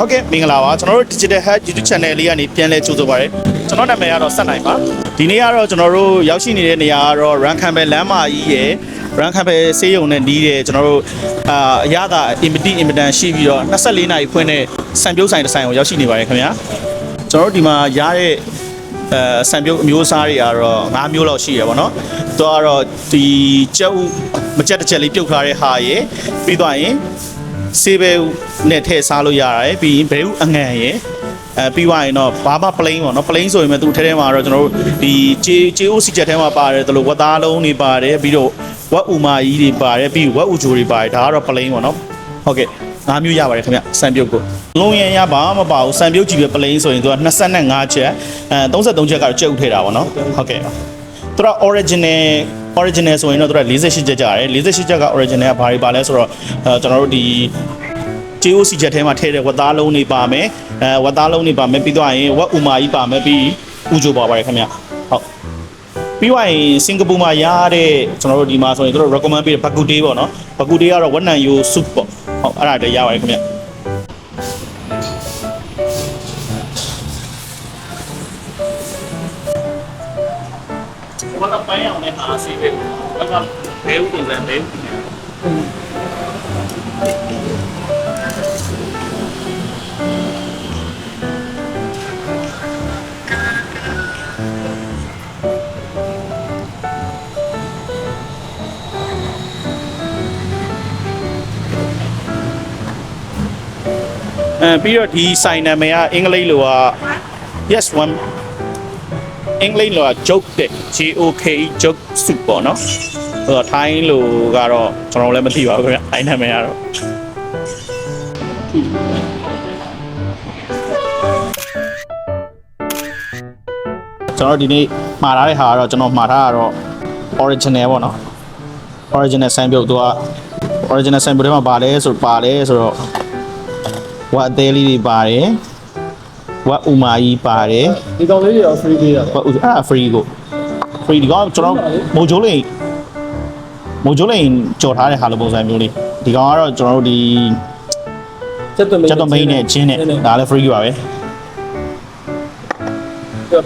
ဟုတ်ကဲ့မင်္ဂလာပါကျွန်တော်တို့ Digital Hub YouTube Channel လေးကနေပြန်လဲကြိုဆိုပါရစေကျွန်တော်နာမည်ကတော့ဆက်နိုင်ပါဒီနေ့ကတော့ကျွန်တော်တို့ရောက်ရှိနေတဲ့နေရာကတော့ Run Campbell လမ်းမကြီးရယ် Run Campbell ဆေးရုံနဲ့နီးတယ်ကျွန်တော်တို့အရသာ Immidan ရှိပြီးတော့24နာရီဖွင့်တဲ့စံပြုတ်ဆိုင်တစ်ဆိုင်ကိုရောက်ရှိနေပါတယ်ခင်ဗျာကျွန်တော်တို့ဒီမှာရတဲ့စံပြုတ်အမျိုးအစားတွေကတော့5မျိုးလောက်ရှိရပါတော့သူကတော့ဒီကျုပ်မကြက်တစ်ချက်လေးပြုတ်ထားတဲ့ဟာရယ်ပြီးသွားရင်ဆေးဘဲနဲ့ထည့်စားလို့ရတယ်ပြီးရင်ဘဲဥအငံရယ်ပြီးသွားရင်တော့ဘာမှ plain ပေါ့နော် plain ဆိုရင်လည်းသူထဲထဲမှာတော့ကျွန်တော်တို့ဒီကြေးအိုးစီချက်ထဲမှာပါတယ်တလို့ဝက်သားလုံးတွေပါတယ်ပြီးတော့ဝက်ဥမာကြီးတွေပါတယ်ပြီးဝက်ဥဂျိုတွေပါတယ်ဒါကတော့ plain ပေါ့နော်ဟုတ်ကဲ့5မျိုးရပါတယ်ခင်ဗျစံပြုတ်ကိုလုံးရင်ရပါမပါဘူးစံပြုတ်ကြည့်ပဲ plain ဆိုရင်သူက25ချက်33ချက်ကတော့ကြက်ဥထည့်တာပေါ့နော်ဟုတ်ကဲ့သူက original ဆိုရင်တော့သူက48ချက်ကြတယ်48ချက်က original ကဘာတွေပါလဲဆိုတော့ကျွန်တော်တို့ဒီကြေးအိုးစီချက်ထဲမှာထည့်တဲ့ဝက်သားလုံးတွေပါမယ်ဝက်သားလုံးတွေပါမယ်ပြီးတော့ရင်ဝက်ဥမာကြီးပါမယ်ပြီးဥကြိုပါပါတယ်ခင်ဗျဟုတ်ပြီးတော့ရင်စင်ကာပူမှာရတဲ့ကျွန်တော်တို့ဒီမှာဆိုရင်တို့ recommend ပေးတဲ့ဘကူတေးပေါ့နော်ဘကူတေးကတော့ဝက်နံယို soup ပေါ့ဟုတ်အဲ့ဒါတည်းရပါတယ်ခင်ဗျဘာသာပိုင်းအောင်နဲ့ဟာစီပဲဘာသာဘဲဥတင်တယ်ဘဲဥပြီးတော့ဒီဆိုင်နာမည်ကအင်္ဂလိပ်လိုက yes one အင်္ဂလိပ်လိုက joke တဲ့ JOK joke soup ပေါ့နော်ဆိုတော့ထိုင်းလိုကတော့ကျွန်တော်လည်းမသိပါဘူးခင်ဗျအဲ့နာမည်ကတော့ကျွန်တော်ဒီနေ့မှာထားတဲ့ဟာကတော့ကျွန်တော်မှာထားတာတော့ original ပေါ့နော် original ဆိုင်ပြုတ်သူက original ဆိုင်ပြုတ်ထဲမှာပါတယ်ဆိုတော့ဝတ်အသေးလေးတွေပါတယ်ဝတ်ဥမာကြီးပါတယ်ဒီကောင်လေးတွေရော free ပေးတာဝတ်ဥအဲ့ free ကို free ဒီကောင်ကျွန်တော်မိုဂျိုးလိန်ကြော်ထားတဲ့ဟာလိုပုံစံမျိုးလေးဒီကောင်ကတော့ကျွန်တော်တို့ဒီချက်သွင်းမိန်းနဲ့ချင်းနဲ့ဒါလည်း free ပါပဲ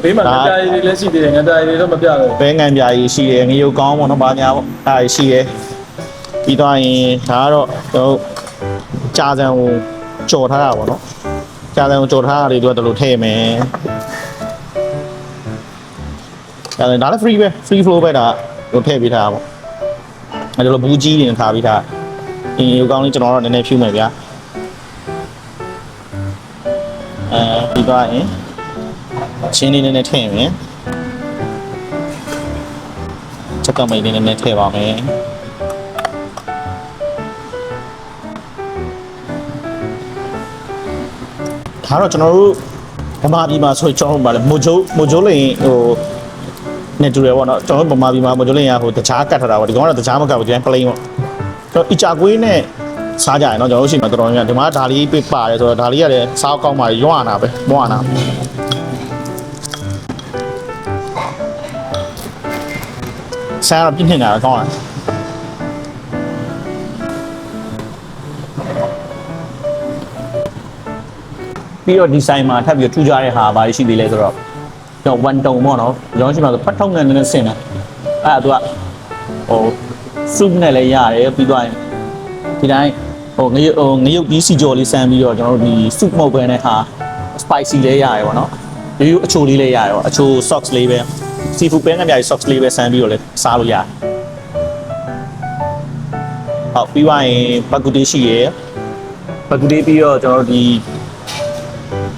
ဘေးမှာငါးပြားရည်လည်းရှိသေးတယ်ငါးပြားရည်တော့မပြတော့ဘဲငံပြားကြီးရှိတယ်ငရုတ်ကောင်းပေါ့နော်ဘာညာပေါ့အဲ့ဒါရှိတယ်ပြီးတော့ရင်ဒါကတော့ကျွန်တော်ကြာစံကိုကြော်ထားတာပေါ့နော်ကြာတယ်ကြော်ထားတာတွေတို့ကတလို့ထည့်မယ်ဒါလည်း free ပဲ free flow ပဲဒါတို့ထည့်ပေးထားတာပေါ့အဲ့လိုဘူးကြီးနေထားပြီးထားအင်းရုပ်ကောင်းလေးကျွန်တော်တော့နည်းနည်းဖြူမယ်ဗျာပြီးတော့ရင်ချင်းလေးနည်းနည်းထည့်မယ်ချက်တော့မိတ်နည်းနည်းထည့်ပါမယ်ဒါတော့ကျွန်တော်တို့ဗမာပြည်မှာဆိုကျွန်တော်တို့ဗာလေမိုဂျိုးလိန်ဟိုနဲ့တူတယ်ပေါ့နော်ကျွန်တော်တို့ဗမာပြည်မှာမိုဂျိုးလိန်ကဟိုတခြားကတ်ထားတာပေါ့ဒီကောင်ကတော့တခြားမကတ်ဘူးဒီတိုင်း plain ပေါ့တော့အီချာကွေးနဲ့စားကြရနော်ကျွန်တော်တို့ရှိမှာတော်တော်များများဒီမှာဒါလေးပေးပါတယ်ဆိုတော့ဒါလေးကလည်းစားကောင်းပါရွာနာပဲမွာနာစားရပြင်းနေတာကောင်းတယ်ပြီးတော့ဒီဆိုင်မှာထပ်ပြီးထူးခြားတဲ့ဟာဘာရှိသေးလဲဆိုတော့ကျွန်တော်ဝန်တုံပေါ့နော်ကျွန်တော်ရှိမှာဆိုဖတ်ထုံးနဲ့နည်းနည်းဆင်တယ်အဲ့ဒါသူကဟို soup နဲ့လည်းရတယ်ပြီးတော့ဒီတိုင်းဟိုငရုတ်ပြီးစီကြော်လေးဆန်းပြီးတော့ကျွန်တော်တို့ဒီ soup မဟုတ်ဘဲနဲ့ဟာ spicy လေးရတယ်ပေါ့နော်ရိုးရိုးအချိုလေးလည်းရတယ်ပေါ့အချို sauce လေးပဲ seafood ပဲငါပြား sauce လေးပဲဆန်းပြီးတော့လည်းစားလို့ရတယ်ဟုတ်ပြီးသွားရင်ဘကူတေးရှိရယ်ဘကူတေးပြီးတော့ကျွန်တော်တို့ဒီ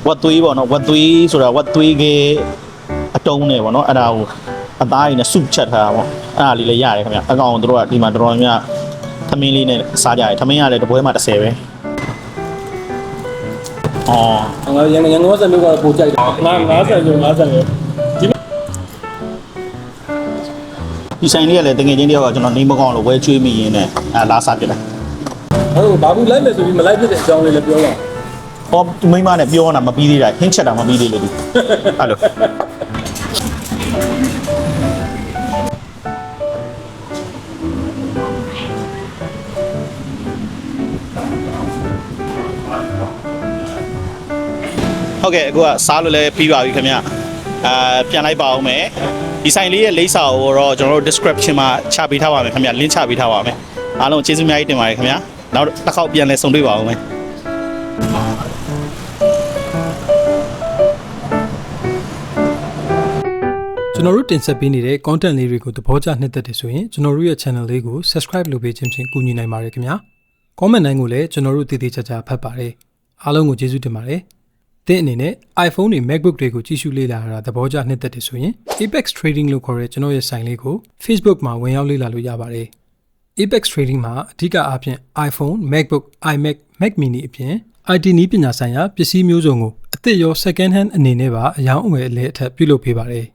ဝတ်သွေးပေါ့နော်ဝတ်သွေးဆိုတာဝတ်သွေးကအတုံးနဲ့ပေါ့နော်အဲ့ဒါကိုအသားရည်နဲ့စုချက်ထားတာပေါ့အဲ့ဒါလေးလည်းရတယ်ခင်ဗျအကောင်တို့ကဒီမှာတော်တော်များသမင်းလေးနဲ့စားကြတယ်သမင်းကလည်းတစ်ပွဲမှာ30ပဲအော်ငါရန်ကုန်စံမျိုးကပိုကြိုက်တာငါ50ကျော်50လေဒီဆိုင်လေးကလည်းတကယ်ချင်းတယောက်ကကျွန်တော်နေမကောင်းလို့ဝဲချွေးမိရင်းနဲ့လာစားပြတယ်ဟုတ်ဘာဘူးလိုက်မယ်ဆိုပြီးမလိုက်ဖြစ်တဲ့အကြောင်းလေးလည်းပြောပါဟောမိမနဲ့ပြောတာမပြီးသေးတာဟင်းချက်တာမပြီးသေးလို့ဒီအဲ့လို ဟုတ်ကဲ့အခုကစားလို့လည်းပြီးပါပြီခင်ဗျပြန်လိုက်ပါအောင်မယ်ဒီဆိုင်လေးရဲ့လိပ်စာကိုတော့ကျွန်တော်တို့ description မှာချပေးထားပါမယ်ခင်ဗျ link ချပေးထားပါမယ်အားလုံးကျေးဇူးအများကြီးတင်ပါတယ်ခင်ဗျနောက်တစ်ခေါက်ပြန်လဲဆုံတွေ့ပါအောင်မယ် ကျွန်တော်တို့တင်ဆက်ပေးနေတဲ့ content လေးတွေကိုသဘောကျနှစ်သက်တယ်ဆိုရင်ကျွန်တော်တို့ရဲ့ channel လေးကို subscribe လုပ်ပေးခြင်းဖြင့်ကူညီနိုင်ပါတယ်ခင်ဗျာ comment တိုင်းကိုလည်းကျွန်တော်တို့တည်တည်ချာချာဖတ်ပါတယ်အားလုံးကိုကျေးဇူးတင်ပါတယ်သင်အနေနဲ့ iPhone တွေ MacBook တွေကိုကြည့်ရှုလေ့လာတာသဘောကျနှစ်သက်တယ်ဆိုရင် Apex Trading လို့ခေါ်တဲ့ကျွန်တော်ရဲ့ဆိုင်လေးကို Facebook မှာဝင်ရောက်လေ့လာလို့ရပါတယ် Apex Trading မှာအဓိကအားဖြင့် iPhone, MacBook, iMac, Mac Mini အပြင် IT နည်းပညာဆိုင်ရာပစ္စည်းမျိုးစုံကိုအသစ်ရော second hand အနေနဲ့ပါအယောင်းအဝယ်အလဲအထက်ပြုလုပ်ပေးပါတယ်